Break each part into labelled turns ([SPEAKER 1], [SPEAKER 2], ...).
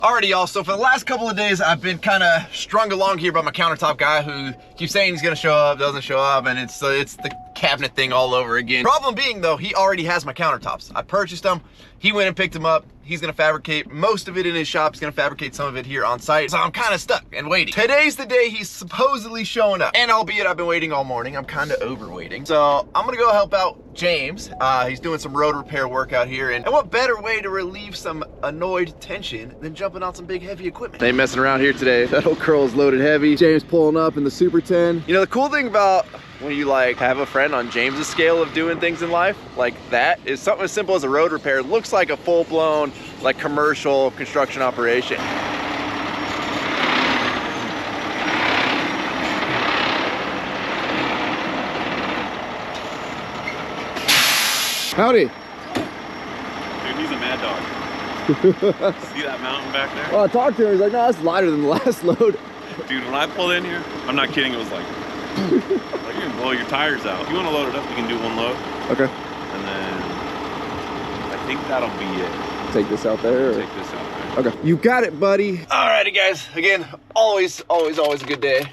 [SPEAKER 1] Alrighty, y'all, so for the last couple of days, I've been kind of strung along here by my countertop guy who keeps saying he's gonna show up, doesn't show up, and it's the cabinet thing all over again. Problem being, though, he already has my countertops. I purchased them, he went and picked them up. He's gonna fabricate most of it in his shop. He's gonna fabricate some of it here on site. So I'm kind of stuck and waiting. Today's the day he's supposedly showing up. And albeit I've been waiting all morning, I'm kind of over waiting. So I'm gonna go help out James. He's doing some road repair work out here. And what better way to relieve some annoyed tension than jumping on some big heavy equipment? They ain't messing around here today. That old curl is loaded heavy. James pulling up in the Super 10. You know, the cool thing about when you like have a friend on James's scale of doing things in life, like that is something as simple as a road repair. It looks like a full-blown like commercial construction operation. Howdy.
[SPEAKER 2] Dude, he's a mad dog. See that mountain back there?
[SPEAKER 1] Well, I talked to him, he's like, no, that's lighter than the last load.
[SPEAKER 2] Dude, when I pulled in here, I'm not kidding, it was like you're gonna blow your tires out. If you want to load it up, we can do one load.
[SPEAKER 1] Okay.
[SPEAKER 2] And then I think that'll be it.
[SPEAKER 1] Take this out there?
[SPEAKER 2] Take this out there.
[SPEAKER 1] Okay. You got it, buddy. Alrighty, guys. Again, always a good day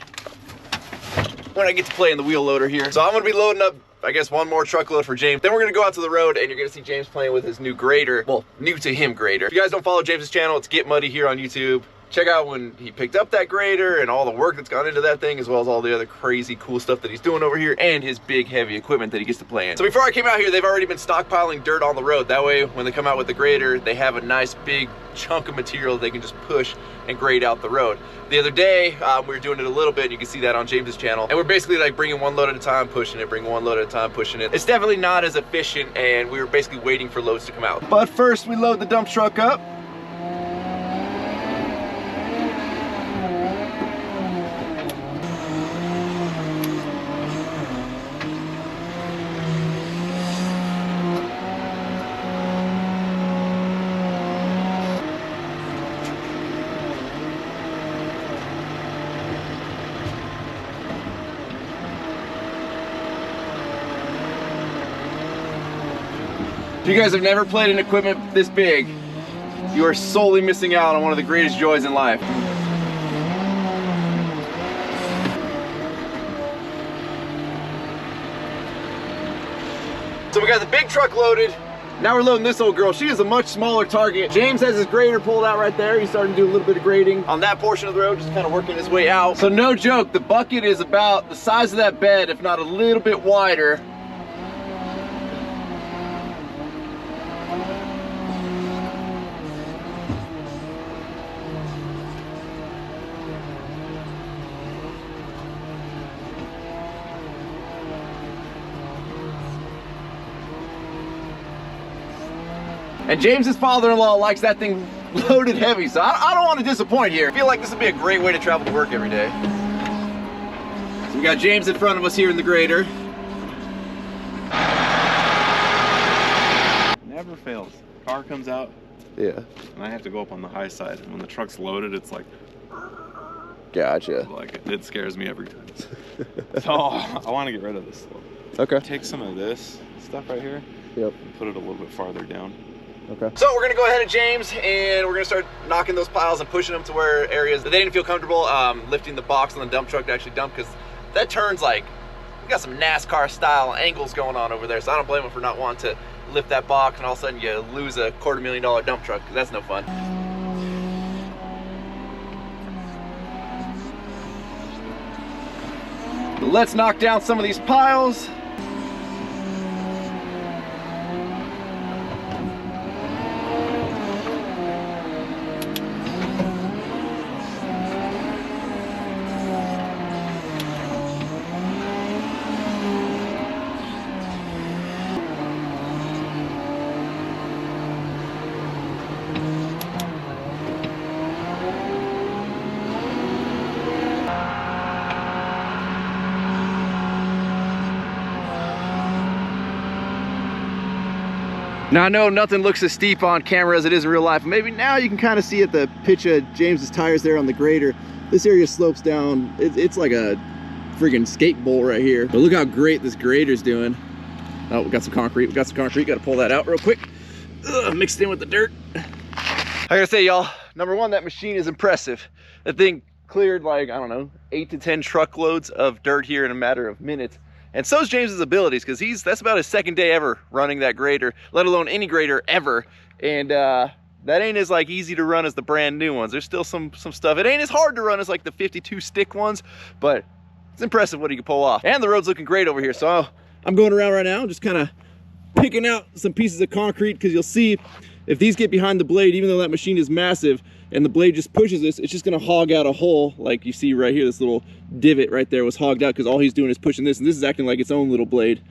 [SPEAKER 1] when I get to play in the wheel loader here. So I'm gonna be loading up, I guess, one more truckload for James. Then we're gonna go out to the road and you're gonna see James playing with his new grader. Well, new to him grader. If you guys don't follow James's channel, it's Get Muddy here on YouTube. Check out when he picked up that grader and all the work that's gone into that thing, as well as all the other crazy cool stuff that he's doing over here and his big heavy equipment that he gets to play in. So before I came out here, they've already been stockpiling dirt on the road. That way, when they come out with the grader, they have a nice big chunk of material they can just push and grade out the road. The other day, we were doing it a little bit, and you can see that on James's channel. And we're basically like bringing one load at a time, pushing it, bringing one load at a time, pushing it. It's definitely not as efficient, and we were basically waiting for loads to come out. But first, we load the dump truck up. If you guys have never played an equipment this big, you are solely missing out on one of the greatest joys in life. So we got the big truck loaded. Now we're loading this old girl. She is a much smaller target. James has his grader pulled out right there. He's starting to do a little bit of grading on that portion of the road, just kind of working his way out. So no joke, the bucket is about the size of that bed, if not a little bit wider. And James's father-in-law likes that thing loaded heavy, so I don't want to disappoint here. I feel like this would be a great way to travel to work every day. So we got James in front of us here in the grader.
[SPEAKER 2] Never fails. Car comes out.
[SPEAKER 1] Yeah.
[SPEAKER 2] And I have to go up on the high side. And when the truck's loaded, it's like...
[SPEAKER 1] Gotcha.
[SPEAKER 2] Like, it scares me every time. So, I want to get rid of this slope.
[SPEAKER 1] Okay.
[SPEAKER 2] Take some of this stuff right here.
[SPEAKER 1] Yep.
[SPEAKER 2] And put it a little bit farther down.
[SPEAKER 1] Okay. So we're gonna go ahead of James and we're gonna start knocking those piles and pushing them to where areas that they didn't feel comfortable lifting the box on the dump truck to actually dump, because that turns like, we got some NASCAR style angles going on over there, so I don't blame them for not wanting to lift that box and all of a sudden you lose a $250,000 dump truck, because that's no fun. Let's knock down some of these piles. Now I know nothing looks as steep on camera as it is in real life. Maybe now you can kind of see at the pitch of James's tires there on the grader. This area slopes down. It's like a friggin' skate bowl right here. But look how great this grader's doing. Oh, we got some concrete. Got to pull that out real quick. Mixed in with the dirt. I gotta say, y'all, Number one, that machine is impressive. That thing cleared like, I don't know, 8 to 10 truckloads of dirt here in a matter of minutes. And so's James's abilities, because that's about his second day ever running that grader, let alone any grader ever. And that ain't as like easy to run as the brand new ones. There's still some stuff. It ain't as hard to run as like the 52 stick ones, but it's impressive what he can pull off. And the road's looking great over here. So I'm going around right now, just kind of picking out some pieces of concrete, because you'll see if these get behind the blade, even though that machine is massive and the blade just pushes this, it's just gonna hog out a hole. Like you see right here, this little divot right there was hogged out because all he's doing is pushing this, and this is acting like its own little blade.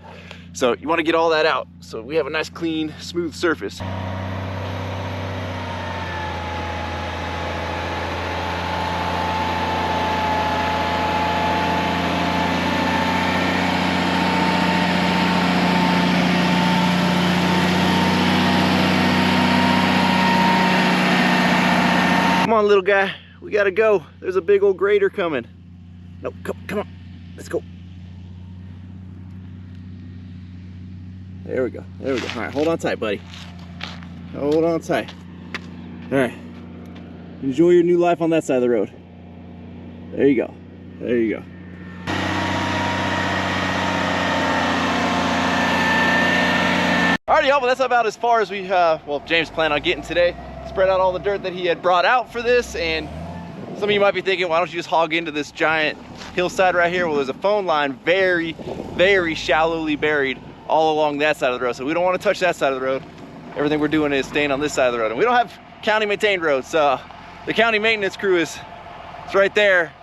[SPEAKER 1] So you wanna get all that out so we have a nice, clean, smooth surface. Come on, little guy, we gotta go. There's a big old grader coming. No, come on, let's go. There we go, there we go. All right, hold on tight, buddy. Hold on tight. All right, enjoy your new life on that side of the road. There you go, there you go. Alrighty, y'all, but that's about as far as we, well, James planned on getting today. Spread out all the dirt that he had brought out for this, and some of you might be thinking, why don't you just hog into this giant hillside right here? Well, there's a phone line very, very shallowly buried all along that side of the road, so we don't want to touch that side of the road. Everything we're doing is staying on this side of the road, and we don't have county maintained roads, so the county maintenance crew is right there,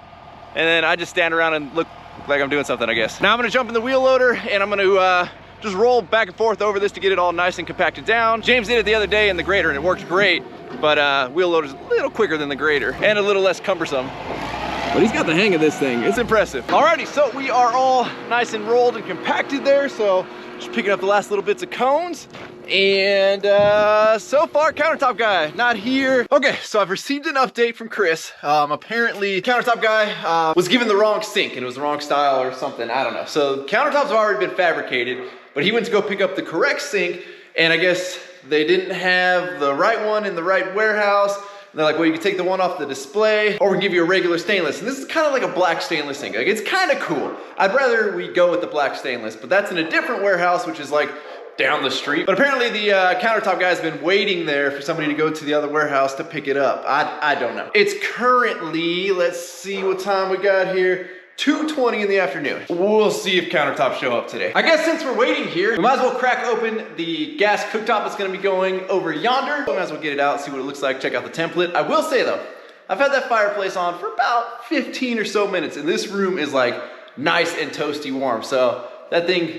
[SPEAKER 1] and then I just stand around and look like I'm doing something, I guess. Now I'm gonna jump in the wheel loader, and I'm gonna just roll back and forth over this to get it all nice and compacted down. James did it the other day in the grader and it worked great, but wheel loader's a little quicker than the grader and a little less cumbersome. But he's got the hang of this thing. It's impressive. Alrighty, so we are all nice and rolled and compacted there. So just picking up the last little bits of cones. And so far, Countertop guy, not here. Okay, so I've received an update from Chris. Apparently, Countertop guy was given the wrong sink and it was the wrong style or something, I don't know. So countertops have already been fabricated, but he went to go pick up the correct sink, and I guess they didn't have the right one in the right warehouse. And they're like, well, you can take the one off the display, or we can give you a regular stainless. And this is kind of like a black stainless sink. Like, it's kind of cool. I'd rather we go with the black stainless, but that's in a different warehouse, which is like down the street. But apparently the Countertop guy's been waiting there for somebody to go to the other warehouse to pick it up. I don't know. It's currently, let's see what time we got here, 2:20 in the afternoon. We'll see if Countertop show up today. I guess since we're waiting here, we might as well crack open the gas cooktop that's gonna be going over yonder. We might as well get it out, see what it looks like, check out the template. I will say though, I've had that fireplace on for about 15 or so minutes, and this room is like nice and toasty warm. So that thing,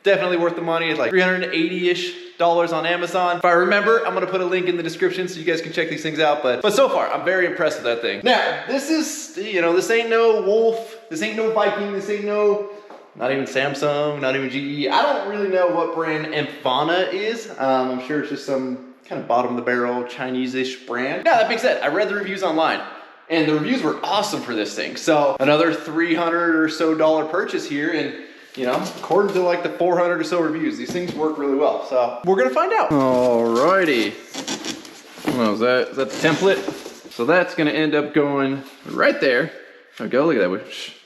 [SPEAKER 1] definitely worth the money. It's like $380-ish on Amazon. If I remember, I'm gonna put a link in the description so you guys can check these things out. But so far, I'm very impressed with that thing. Now, this is, you know, this ain't no Wolf, this ain't no Viking, this ain't no, not even Samsung, not even GE. I don't really know what brand Amphana is. I'm sure it's just some kind of bottom of the barrel Chinese-ish brand. Now, that being said, I read the reviews online, and the reviews were awesome for this thing. So another $300 or so purchase here, and you know, according to like the 400 or so reviews, these things work really well. So we're gonna find out. Alrighty. Well, is that the template? So that's gonna end up going right there. There we go, look at that, we're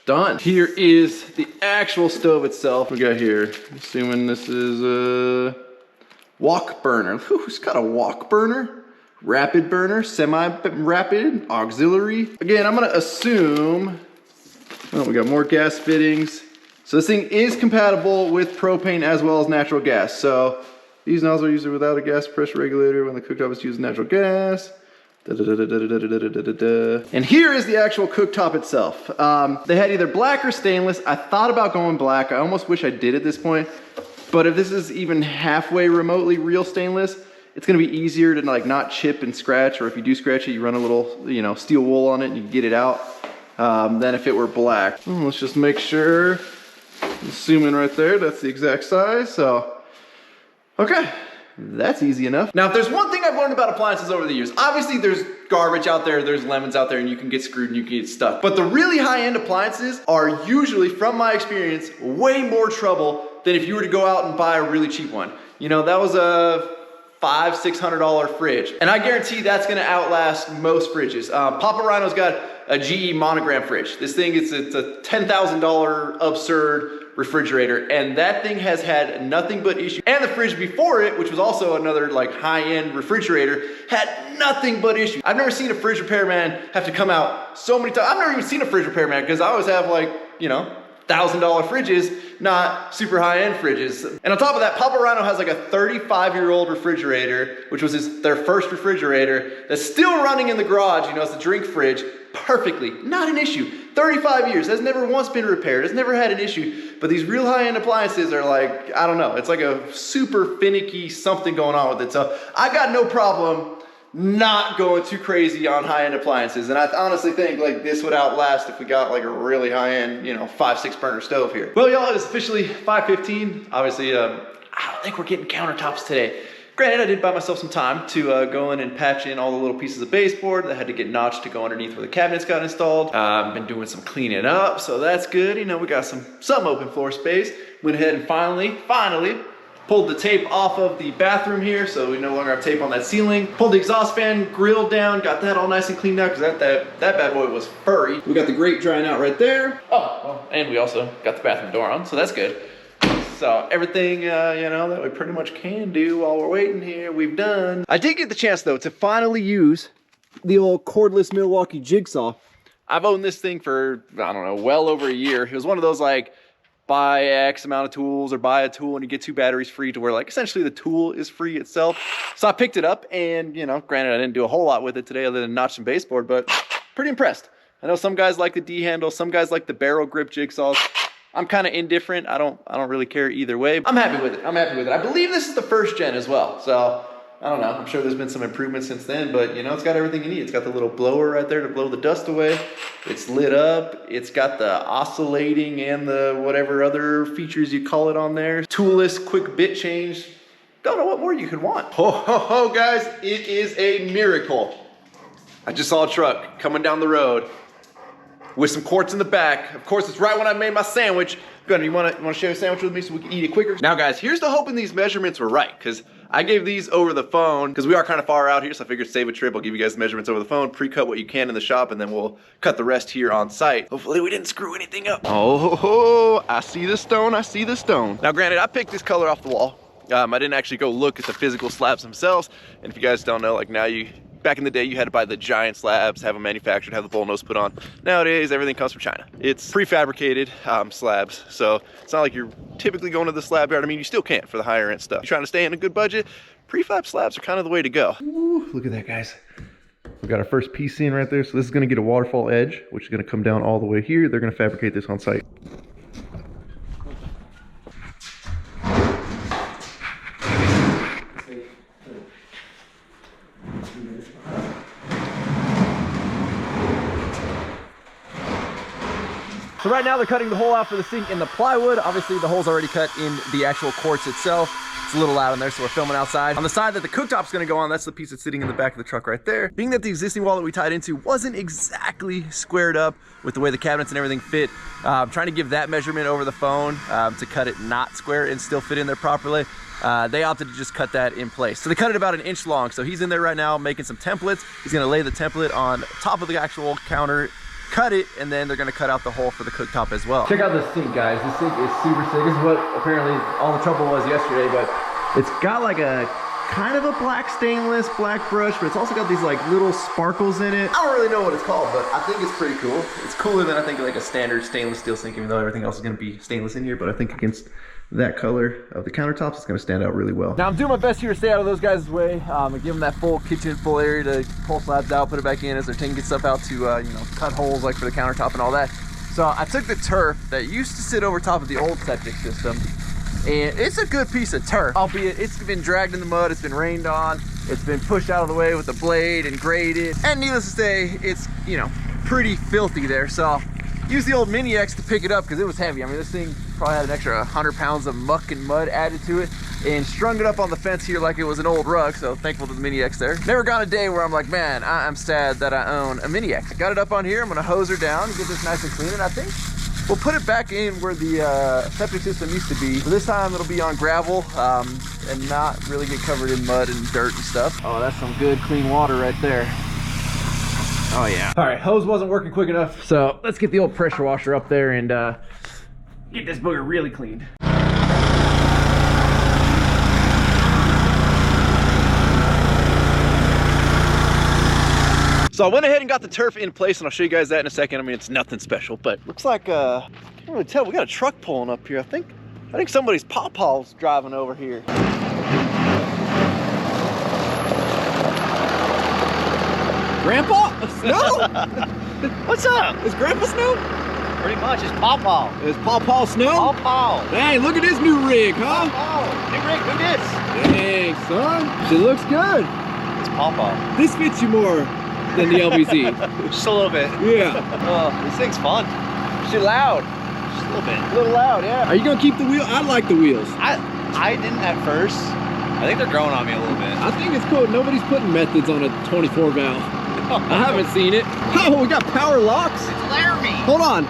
[SPEAKER 1] done. Here is the actual stove itself. We got here, assuming this is a wok burner. Ooh, it's got a wok burner, rapid burner, semi-rapid, auxiliary. Again, I'm gonna assume, oh, we got more gas fittings. So this thing is compatible with propane as well as natural gas. So these nozzles are used without a gas pressure regulator when the cooktop is using natural gas. And here is the actual cooktop itself. They had either black or stainless. I thought about going black. I almost wish I did at this point. But if this is even halfway remotely real stainless, it's gonna be easier to like not chip and scratch, or if you do scratch it, you run a little, you know, steel wool on it and you can get it out, than if it were black. Let's just make sure. Assuming right there, that's the exact size, so. Okay, that's easy enough. Now, if there's one thing I've learned about appliances over the years, obviously there's garbage out there, there's lemons out there, and you can get screwed and you can get stuck. But the really high-end appliances are usually, from my experience, way more trouble than if you were to go out and buy a really cheap one. You know, that was a $500–600 fridge. And I guarantee that's gonna outlast most fridges. Papa Ryno's got a GE monogram fridge. This thing, it's a $10,000 absurd refrigerator, and that thing has had nothing but issues. And the fridge before it, which was also another like high-end refrigerator, had nothing but issues. I've never seen a fridge repairman have to come out so many times. I've never even seen a fridge repairman because I always have like, you know, $1,000 fridges, not super high-end fridges. And on top of that, Papa Ryno has like a 35-year-old refrigerator, which was their first refrigerator, that's still running in the garage. You know, it's a drink fridge, perfectly, not an issue. 35 years, has never once been repaired, has never had an issue. But these real high-end appliances are like, I don't know, it's like a super finicky something going on with it. So I got no problem not going too crazy on high-end appliances. And I honestly think like this would outlast if we got like a really high-end, you know, 5-6 burner stove here. Well, y'all, it's officially 5:15. Obviously, I don't think we're getting countertops today. Granted, I did buy myself some time to go in and patch in all the little pieces of baseboard that had to get notched to go underneath where the cabinets got installed. I've been doing some cleaning up, so that's good. You know, we got some open floor space. Went ahead and finally pulled the tape off of the bathroom here, so we no longer have tape on that ceiling. Pulled the exhaust fan grill down, got that all nice and cleaned out because that bad boy was furry. We got the grate drying out right there. Oh, well, and we also got the bathroom door on, so that's good. So everything, you know, that we pretty much can do while we're waiting here, we've done. I did get the chance though to finally use the old cordless Milwaukee jigsaw. I've owned this thing for, I don't know, well over a year. It was one of those like, buy X amount of tools or buy a tool and you get 2 batteries free, to where like essentially the tool is free itself. So I picked it up and, you know, granted I didn't do a whole lot with it today other than notch some baseboard, but pretty impressed. I know some guys like the D handle, some guys like the barrel grip jigsaws. I'm kind of indifferent. I don't really care either way. I'm happy with it. I'm happy with it. I believe this is the 1st gen as well. So I don't know. I'm sure there's been some improvements since then, but you know, it's got everything you need. It's got the little blower right there to blow the dust away. It's lit up. It's got the oscillating and the whatever other features you call it on there. Toolless quick bit change. Don't know what more you could want. Ho, ho, ho, guys. It is a miracle. I just saw a truck coming down the road with some quartz in the back. Of course, it's right when I made my sandwich. Gunnar, you wanna share a sandwich with me so we can eat it quicker? Now guys, here's the hoping these measurements were right, because I gave these over the phone, because we are kind of far out here, so I figured save a trip. I'll give you guys the measurements over the phone, pre-cut what you can in the shop, and then we'll cut the rest here on site. Hopefully we didn't screw anything up. Oh, I see the stone, I see the stone. Now granted, I picked this color off the wall. I didn't actually go look at the physical slabs themselves, and if you guys don't know, like now back in the day, you had to buy the giant slabs, have them manufactured, have the bullnose put on. Nowadays, everything comes from China. It's prefabricated slabs, so it's not like you're typically going to the slab yard. I mean, you still can't for the higher end stuff. You're trying to stay in a good budget, prefab slabs are kind of the way to go. Ooh, look at that, guys. We got our first piece in right there. So this is gonna get a waterfall edge, which is gonna come down all the way here. They're gonna fabricate this on site. So right now they're cutting the hole out for the sink in the plywood. Obviously the hole's already cut in the actual quartz itself. It's a little loud in there, so we're filming outside. On the side that the cooktop's gonna go on, that's the piece that's sitting in the back of the truck right there. Being that the existing wall that we tied into wasn't exactly squared up with the way the cabinets and everything fit, I'm trying to give that measurement over the phone to cut it not square and still fit in there properly. They opted to just cut that in place. So they cut it about 1 inch long. So he's in there right now making some templates. He's gonna lay the template on top of the actual counter, cut it, and then they're gonna cut out the hole for the cooktop as well. Check out this sink, guys. This sink is super sick. This is what apparently all the trouble was yesterday, but it's got like a kind of a black stainless, black brush, but it's also got these like little sparkles in it. I don't really know what it's called, but I think it's pretty cool. It's cooler than I think like a standard stainless steel sink, even though everything else is gonna be stainless in here, but I think against that color of the countertops, it's gonna stand out really well. Now I'm doing my best here to stay out of those guys' way and give them that full kitchen, full area to pull slabs out, put it back in as they're taking stuff out to, you know, cut holes like for the countertop and all that. So I took the turf that used to sit over top of the old septic system, and it's a good piece of turf, albeit it's been dragged in the mud, it's been rained on, it's been pushed out of the way with a blade and graded, and needless to say, it's, you know, pretty filthy there. So use the old Mini X to pick it up because it was heavy. I mean, this thing probably had an extra 100 pounds of muck and mud added to it, and strung it up on the fence here like it was an old rug, so thankful to the Mini X there. Never gone a day where I'm like, man, I'm sad that I own a Mini X. Got it up on here, I'm gonna hose her down and get this nice and clean, and I think We'll put it back in where the septic system used to be. But this time it'll be on gravel and not really get covered in mud and dirt and stuff. Oh, that's some good clean water right there. Oh yeah. All right, hose wasn't working quick enough, so let's get the old pressure washer up there and get this booger really cleaned. So I went ahead and got the turf in place, and I'll show you guys that in a second. I mean, it's nothing special, but looks like I can't really tell. We got a truck pulling up here. I think somebody's pawpaw's driving over here. Grandpa? Snow? What's up? Is Grandpa Snow?
[SPEAKER 3] Pretty much, it's pawpaw.
[SPEAKER 1] Is Pawpaw Snow?
[SPEAKER 3] Pawpaw.
[SPEAKER 1] Dang, look at this new rig, huh?
[SPEAKER 3] Pawpaw. New rig, look at this.
[SPEAKER 1] Dang, son. She looks good.
[SPEAKER 3] It's pawpaw.
[SPEAKER 1] This fits you more than the LBZ.
[SPEAKER 3] Just a little bit.
[SPEAKER 1] Yeah.
[SPEAKER 3] Oh, this thing's fun.
[SPEAKER 1] She loud.
[SPEAKER 3] Just a little bit.
[SPEAKER 1] A little loud, yeah. Are you gonna keep the wheel? I like the wheels.
[SPEAKER 3] I didn't at first. I think they're growing on me a little bit.
[SPEAKER 1] I think it's cool. Nobody's putting methods on a 24 valve. I haven't seen it. Oh, we got power locks.
[SPEAKER 3] It's Laramie.
[SPEAKER 1] Hold on.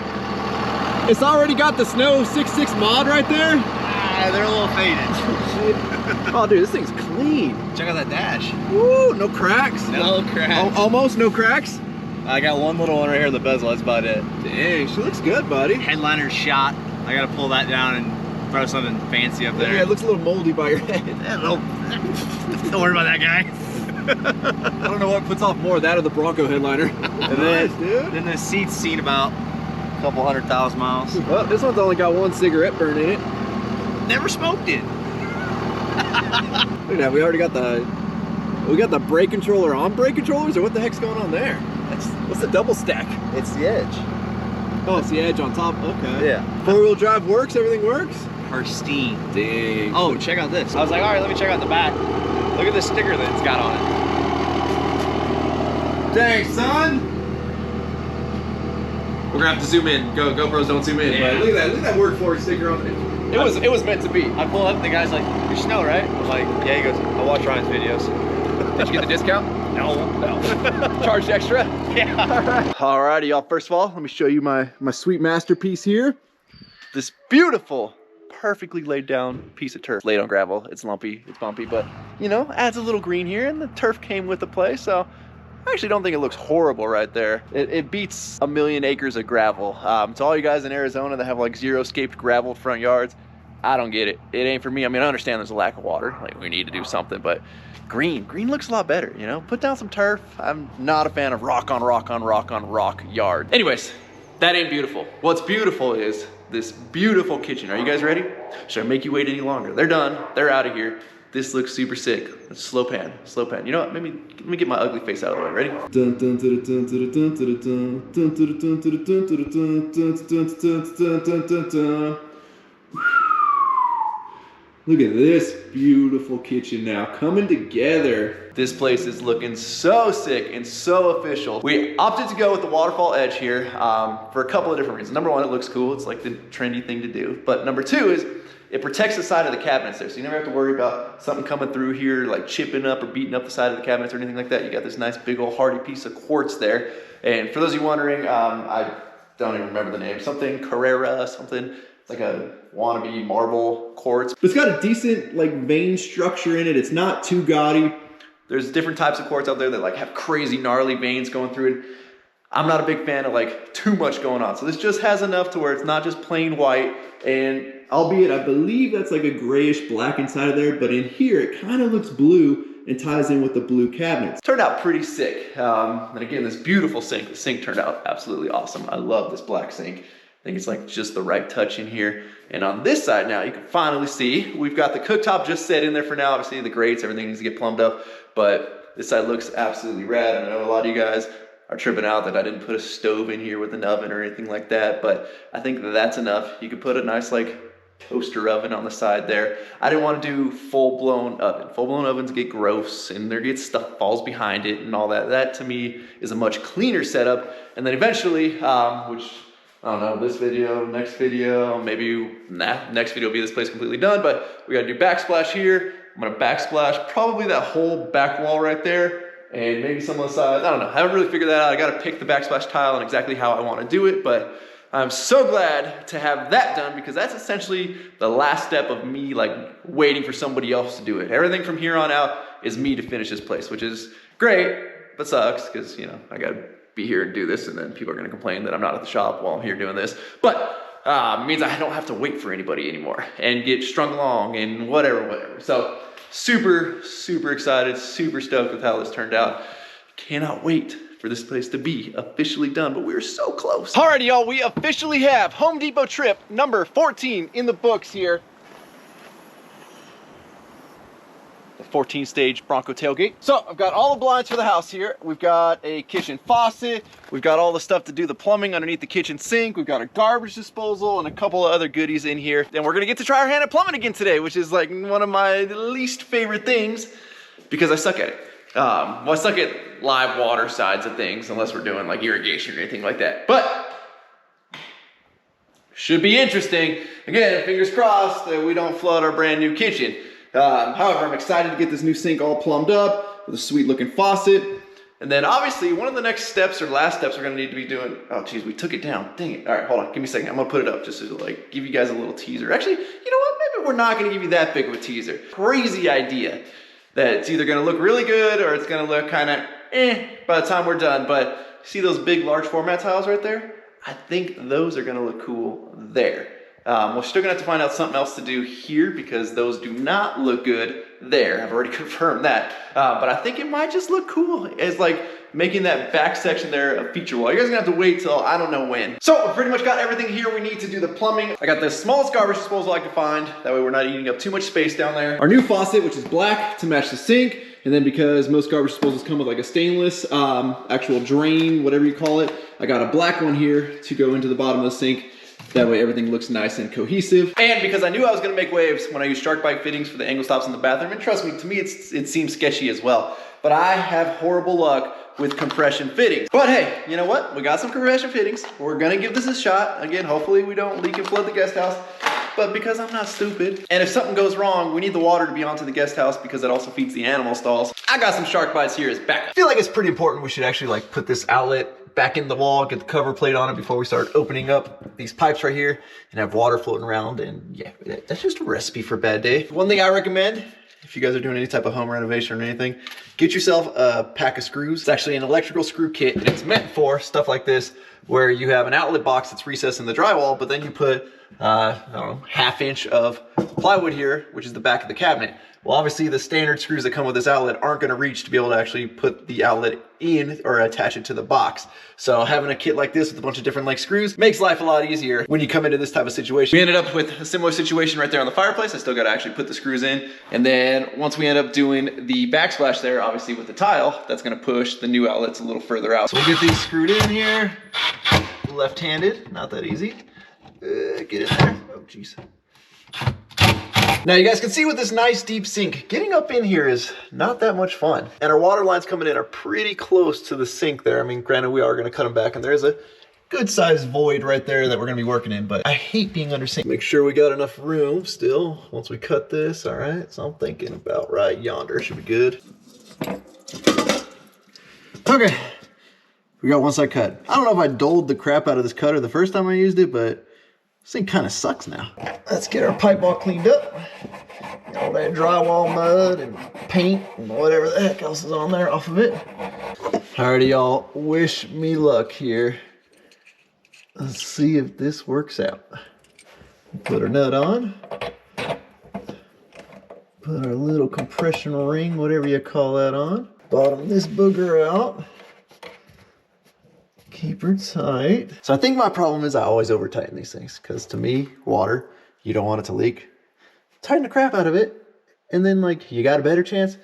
[SPEAKER 1] It's already got the Snow 66 mod right there.
[SPEAKER 3] Ah, they're a little faded.
[SPEAKER 1] Oh, dude, this thing's clean.
[SPEAKER 3] Check out that dash.
[SPEAKER 1] Woo, no cracks.
[SPEAKER 3] No cracks.
[SPEAKER 1] Almost no cracks.
[SPEAKER 3] I got one little one right here in the bezel. That's about it.
[SPEAKER 1] Dang, she looks good, buddy.
[SPEAKER 3] Headliner's shot. I gotta pull that down and throw something fancy up there.
[SPEAKER 1] Yeah, it looks a little moldy by your head.
[SPEAKER 3] Don't worry about that guy.
[SPEAKER 1] I don't know what puts off more, that or the Bronco headliner.
[SPEAKER 3] And then the seat's seen about a couple 100,000 miles.
[SPEAKER 1] Well, this one's only got one cigarette burn in it.
[SPEAKER 3] Never smoked it.
[SPEAKER 1] Look at that, we already got the brake controller on brake controllers, or what the heck's going on there? What's the double stack?
[SPEAKER 3] It's the edge.
[SPEAKER 1] Oh, it's the edge on top, okay.
[SPEAKER 3] Yeah.
[SPEAKER 1] Four-wheel drive works, everything works?
[SPEAKER 3] Pristine.
[SPEAKER 1] Dang.
[SPEAKER 3] Oh, check out this. I was like, all right, let me check out the back. Look at the sticker that it's got on it.
[SPEAKER 1] Dang, son! We're gonna have to zoom in. GoPros don't zoom in.
[SPEAKER 3] Yeah.
[SPEAKER 1] But look at that Workforce sticker on it. It was meant to be.
[SPEAKER 3] I pull up and the guy's like, "You're Snow, right?" I'm like, "Yeah." He goes, "I watch Ryan's videos."
[SPEAKER 1] Did you get the discount?
[SPEAKER 3] No.
[SPEAKER 1] Charged extra?
[SPEAKER 3] Yeah.
[SPEAKER 1] Alrighty, y'all. First of all, let me show you my sweet masterpiece here. This beautiful, perfectly laid down piece of turf. Laid on gravel. It's lumpy, it's bumpy, but you know, adds a little green here, and the turf came with the play, so I actually don't think it looks horrible right there. It beats a million acres of gravel. To all you guys in Arizona that have like zero-scaped gravel front yards, I don't get it. It ain't for me. I mean, I understand there's a lack of water. Like, we need to do something, but green looks a lot better, you know? Put down some turf. I'm not a fan of rock on rock on rock on rock yard. Anyways, that ain't beautiful. What's beautiful is this beautiful kitchen. Are you guys ready? Should I make you wait any longer? They're done. They're out of here. This looks super sick. Let's slow pan. You know what? Maybe let me get my ugly face out of the way. Ready? Look at this beautiful kitchen now coming together. This place is looking so sick and so official. We opted to go with the waterfall edge here for a couple of different reasons. Number one, it looks cool. It's like the trendy thing to do. But number two is it protects the side of the cabinets there. So you never have to worry about something coming through here, like chipping up or beating up the side of the cabinets or anything like that. You got this nice big old hardy piece of quartz there. And for those of you wondering, I don't even remember the name. Something Carrera, something. It's like a wannabe marble quartz. But it's got a decent like vein structure in it. It's not too gaudy. There's different types of quartz out there that like have crazy gnarly veins going through it. I'm not a big fan of like too much going on. So this just has enough to where it's not just plain white, and albeit I believe that's like a grayish black inside of there, but in here it kind of looks blue and ties in with the blue cabinets. Turned out pretty sick. And again, this beautiful sink. The sink turned out absolutely awesome. I love this black sink. I think it's like just the right touch in here. And on this side now, you can finally see, we've got the cooktop just set in there for now. Obviously the grates, everything needs to get plumbed up, but this side looks absolutely rad. And I know a lot of you guys are tripping out that I didn't put a stove in here with an oven or anything like that, but I think that's enough. You could put a nice like toaster oven on the side there. I didn't want to do full-blown oven. Full-blown ovens get gross and there gets stuff falls behind it and all that. That to me is a much cleaner setup. And then eventually, which I don't know, this video, next video, maybe next video will be this place completely done, but we gotta do backsplash here. I'm gonna backsplash probably that whole back wall right there and maybe some on the sides. I don't know, I haven't really figured that out. I gotta pick the backsplash tile and exactly how I wanna do it, but
[SPEAKER 4] I'm so glad to have that done because that's essentially the last step of me like waiting for somebody else to do it. Everything from here on out is me to finish this place, which is great, but sucks because, you know, I gotta be here and do this and then people are gonna complain that I'm not at the shop while I'm here doing this. But means I don't have to wait for anybody anymore and get strung along and whatever. So super, super excited, super stoked with how this turned out. Cannot wait for this place to be officially done, but we're so close. Alrighty, y'all, we officially have Home Depot trip number 14 in the books here. The 14-stage Bronco tailgate. So I've got all the blinds for the house here. We've got a kitchen faucet. We've got all the stuff to do the plumbing underneath the kitchen sink. We've got a garbage disposal and a couple of other goodies in here. And we're gonna get to try our hand at plumbing again today, which is like one of my least favorite things because I suck at it. Well, I suck at live water sides of things unless we're doing like irrigation or anything like that. But should be interesting. Again, fingers crossed that we don't flood our brand new kitchen. However, I'm excited to get this new sink all plumbed up with a sweet looking faucet. And then obviously one of the next steps or last steps we're gonna need to be doing, oh geez, we took it down, dang it. All right, hold on, give me a second. I'm gonna put it up just to like give you guys a little teaser. Actually, you know what, maybe we're not gonna give you that big of a teaser. Crazy idea that it's either gonna look really good or it's gonna look kind of by the time we're done. But see those big large format tiles right there? I think those are gonna look cool there. We're still gonna have to find out something else to do here because those do not look good there. I've already confirmed that. But I think it might just look cool. It's like making that back section there a feature wall. You guys are gonna have to wait till I don't know when. So we've pretty much got everything here we need to do the plumbing. I got the smallest garbage disposal I could find. That way we're not eating up too much space down there. Our new faucet, which is black to match the sink. And then because most garbage disposals come with like a stainless actual drain, whatever you call it, I got a black one here to go into the bottom of the sink. That way everything looks nice and cohesive. And because I knew I was gonna make waves when I used shark bite fittings for the angle stops in the bathroom, and trust me, to me it seems sketchy as well. But I have horrible luck with compression fittings. But hey, you know what? We got some compression fittings. We're gonna give this a shot. Again, hopefully we don't leak and flood the guest house. But because I'm not stupid, and if something goes wrong, we need the water to be onto the guest house because it also feeds the animal stalls. I got some shark bites here as backup.
[SPEAKER 1] I feel like it's pretty important we should actually like put this outlet back in the wall, get the cover plate on it before we start opening up these pipes right here and have water floating around. And yeah, that's just a recipe for a bad day. One thing I recommend, if you guys are doing any type of home renovation or anything, get yourself a pack of screws. It's actually an electrical screw kit and it's meant for stuff like this where you have an outlet box that's recessed in the drywall, but then you put, I don't know, 1/2 inch of plywood here, which is the back of the cabinet. Well, obviously the standard screws that come with this outlet aren't gonna reach to be able to actually put the outlet in or attach it to the box. So having a kit like this with a bunch of different like screws makes life a lot easier when you come into this type of situation. We ended up with a similar situation right there on the fireplace. I still gotta actually put the screws in. And then once we end up doing the backsplash there, obviously with the tile, that's gonna push the new outlets a little further out. So we'll get these screwed in here. Left-handed, not that easy. Get in there, oh geez. Now you guys can see with this nice deep sink, getting up in here is not that much fun. And our water lines coming in are pretty close to the sink there. I mean, granted, we are gonna cut them back and there's a good sized void right there that we're gonna be working in, but I hate being under sink. Make sure we got enough room still once we cut this, all right? So I'm thinking about right yonder, should be good. Okay, we got one side cut. I don't know if I doled the crap out of this cutter the first time I used it, but this thing kind of sucks now. Let's get our pipe all cleaned up. All that drywall mud and paint and whatever the heck else is on there off of it. Alrighty, y'all, wish me luck here. Let's see if this works out. Put our nut on. Put our little compression ring, whatever you call that, on. Bottom this booger out. Keep her tight. So I think my problem is I always over tighten these things because to me, water, you don't want it to leak. Tighten the crap out of it and then like you got a better chance.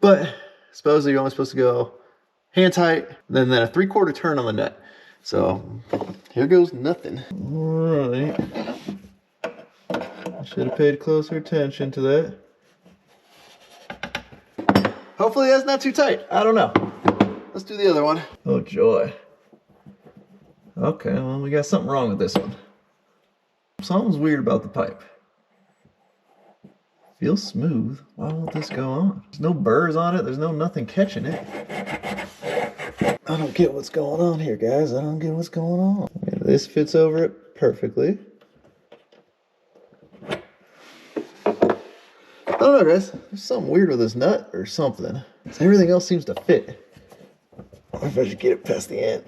[SPEAKER 1] But supposedly you're only supposed to go hand tight and then a 3/4 turn on the nut. So here goes nothing. All right. I should have paid closer attention to that. Hopefully that's not too tight. I don't know. Let's do the other one. Oh joy. Okay, well, we got something wrong with this one. Something's weird about the pipe. Feels smooth. Why won't this go on? There's no burrs on it. There's no nothing catching it.
[SPEAKER 4] I don't get what's going on here, guys. I don't get what's going on. Yeah, this fits over it perfectly. I don't know, guys. There's something weird with this nut or something. Everything else seems to fit. I wonder if I should get it past the end.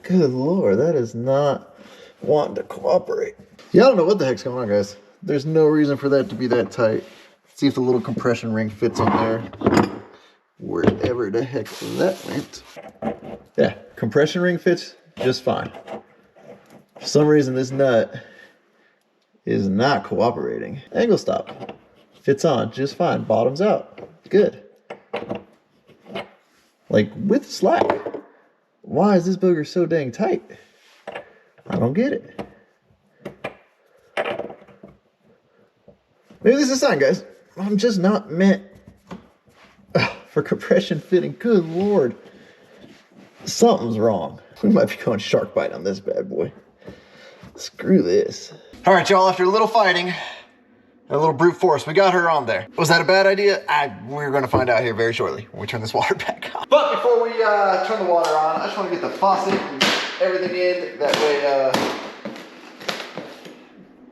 [SPEAKER 4] Good Lord, that is not wanting to cooperate. Yeah, I don't know what the heck's going on, guys. There's no reason for that to be that tight. Let's see if the little compression ring fits on there. Wherever the heck that went. Yeah, compression ring fits just fine. For some reason, this nut is not cooperating. Angle stop fits on just fine. Bottoms out. Good. Like with slack. Why is this booger so dang tight? I don't get it. Maybe this is a sign, guys. I'm just not meant for compression fitting. Good Lord. Something's wrong. We might be going shark bite on this bad boy. Screw this. All right, y'all, after a little fighting, a little brute force, we got her on there. Was that a bad idea? We're gonna find out here very shortly when we turn this water back on. But before we turn the water on, I just wanna get the faucet and everything in. That way,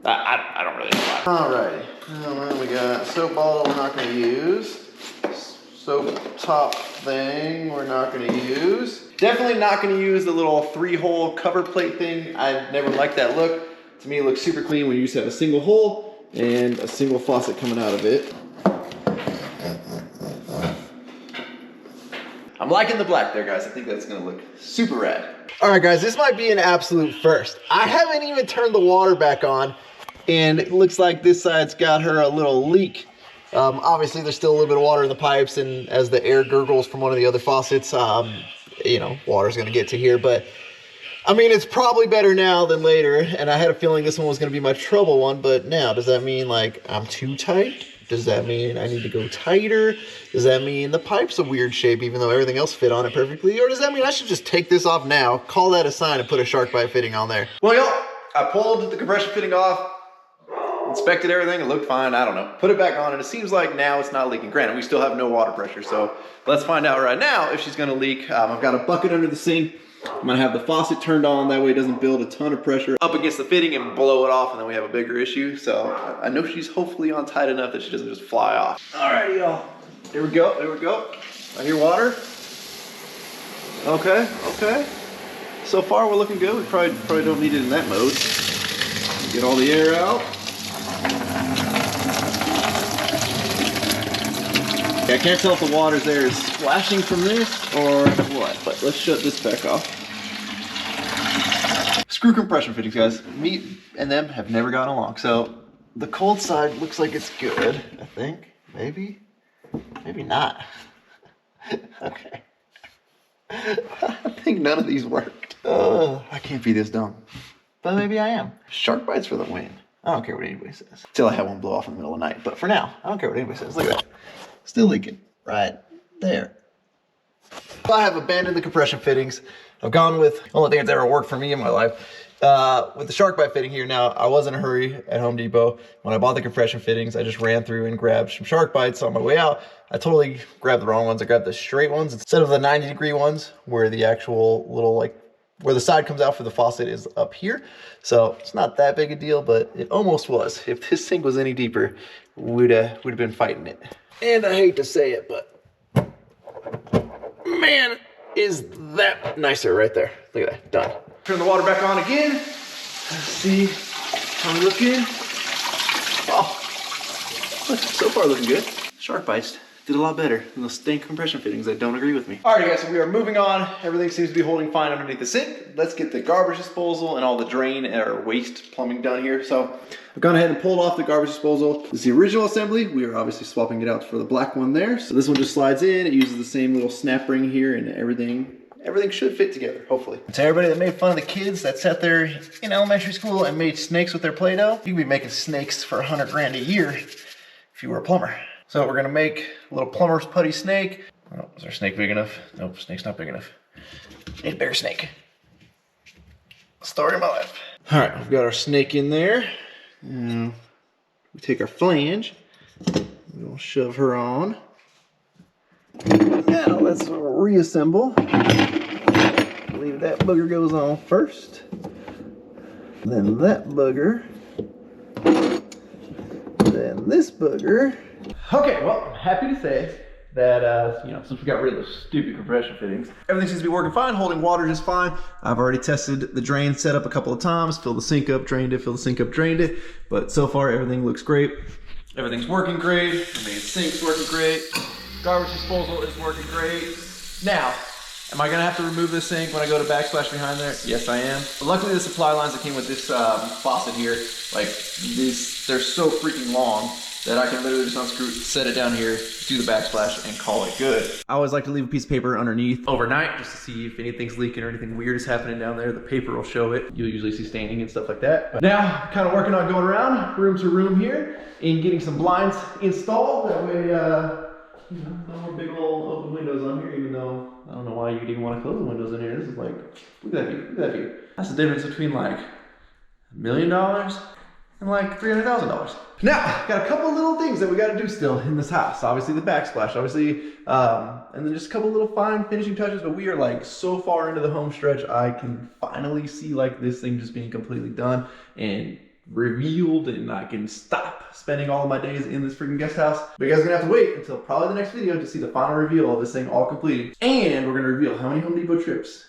[SPEAKER 4] I don't really know why. All righty, well, we got soap bottle we're not gonna use. Soap top thing we're not gonna use. Definitely not gonna use the little 3-hole cover plate thing. I never liked that look. To me, it looks super clean when you just have a single hole and a single faucet coming out of it. I'm liking the black there, guys. I think that's gonna look super rad. All right, guys, this might be an absolute first. I haven't even turned the water back on, and it looks like this side's got her a little leak. Obviously, there's still a little bit of water in the pipes, and as the air gurgles from one of the other faucets, you know, water's gonna get to here, but I mean, it's probably better now than later, and I had a feeling this one was gonna be my trouble one, but now, does that mean like I'm too tight? Does that mean I need to go tighter? Does that mean the pipe's a weird shape even though everything else fit on it perfectly? Or does that mean I should just take this off now, call that a sign, and put a shark bite fitting on there? Well, y'all, I pulled the compression fitting off, inspected everything, it looked fine, I don't know. Put it back on, and it seems like now it's not leaking. Granted, we still have no water pressure, so let's find out right now if she's gonna leak. I've got a bucket under the sink. I'm gonna have the faucet turned on, that way it doesn't build a ton of pressure up against the fitting and blow it off, and then we have a bigger issue. So I know she's hopefully on tight enough that she doesn't just fly off. Alrighty, y'all. Here we go, there we go. I hear water. Okay, okay. So far we're looking good. We probably don't need it in that mode. Get all the air out. I can't tell if the water's there is splashing from this or what, but let's shut this back off. Screw compression fittings, guys. Me and them have never gotten along. So the cold side looks like it's good, I think. Maybe, maybe not. Okay. I think none of these worked. I can't be this dumb, but maybe I am. Shark bites for the win. I don't care what anybody says. Till I have one blow off in the middle of the night, but for now, I don't care what anybody says. Look at that. Still leaking right there. I have abandoned the compression fittings. I've gone with the only thing that's ever worked for me in my life. With the shark bite fitting here now, I was in a hurry at Home Depot. When I bought the compression fittings, I just ran through and grabbed some shark bites on my way out. I totally grabbed the wrong ones. I grabbed the straight ones instead of the 90-degree ones where the actual little, like, where the side comes out for the faucet is up here. So it's not that big a deal, but it almost was. If this sink was any deeper, we'd have been fighting it. And I hate to say it, but man, is that nicer right there. Look at that, done. Turn the water back on again. Let's see how we're looking. Oh, so far looking good. Shark bites did a lot better than those stank compression fittings that don't agree with me. All right, guys, so we are moving on. Everything seems to be holding fine underneath the sink. Let's get the garbage disposal and all the drain or waste plumbing done here. So I've gone ahead and pulled off the garbage disposal. This is the original assembly. We are obviously swapping it out for the black one there. So this one just slides in. It uses the same little snap ring here, and everything should fit together, hopefully. To everybody that made fun of the kids that sat there in elementary school and made snakes with their Play-Doh, you could be making snakes for 100 grand a year if you were a plumber. So we're gonna make a little plumber's putty snake. Oh, is our snake big enough? Nope, snake's not big enough. Need a bigger snake. Story of my life. All right, we've got our snake in there. We take our flange. We'll shove her on. Now let's reassemble. I believe that booger goes on first. Then that booger. Then this booger. Okay, well, I'm happy to say that, since we got rid of those stupid compression fittings, everything seems to be working fine, holding water just fine. I've already tested the drain setup a couple of times, filled the sink up, drained it, filled the sink up, drained it. But so far, everything looks great. Everything's working great. The main sink's working great. Garbage disposal is working great. Now, am I gonna have to remove this sink when I go to backsplash behind there? Yes, I am. But luckily, the supply lines that came with this faucet here, like they're so freaking long that I can literally just unscrew it, set it down here, do the backsplash, and call it good. I always like to leave a piece of paper underneath overnight just to see if anything's leaking or anything weird is happening down there. The paper will show it. You'll usually see staining and stuff like that. But now, kind of working on going around room to room here and getting some blinds installed. That way, no more big old open windows on here, even though I don't know why you'd even want to close the windows in here. This is like, look at that view, look at that view. That's the difference between like $1 million and like $300,000. Now, got a couple of little things that we got to do still in this house. Obviously the backsplash, obviously, and then just a couple little fine finishing touches, but we are like so far into the home stretch, I can finally see like this thing just being completely done and revealed, and I can stop spending all of my days in this freaking guest house. But you guys are gonna have to wait until probably the next video to see the final reveal of this thing all completed. And we're gonna reveal how many Home Depot trips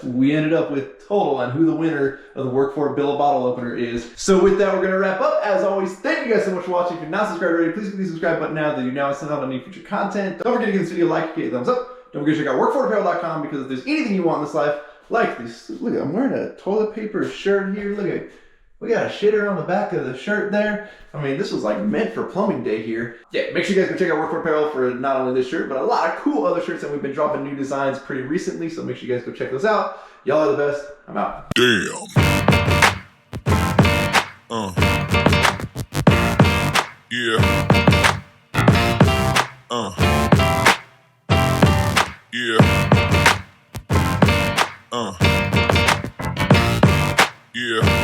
[SPEAKER 4] we ended up with total and who the winner of the Work For It Bill Bottle Opener is. So with that, we're gonna wrap up. As always, thank you guys so much for watching. If you're not subscribed already, please click the subscribe button now that you now send out any future content. Don't forget to give this video a like, give it a thumbs up. Don't forget to check out workforapparel.com, because if there's anything you want in this life, like this, look at, I'm wearing a toilet paper shirt here, look at, we got a shitter on the back of the shirt there. I mean, this was like meant for plumbing day here. Yeah, make sure you guys go check out Work For Apparel for not only this shirt, but a lot of cool other shirts, and we've been dropping new designs pretty recently, so make sure you guys go check those out. Y'all are the best. I'm out.
[SPEAKER 5] Damn. Yeah. Yeah. Yeah.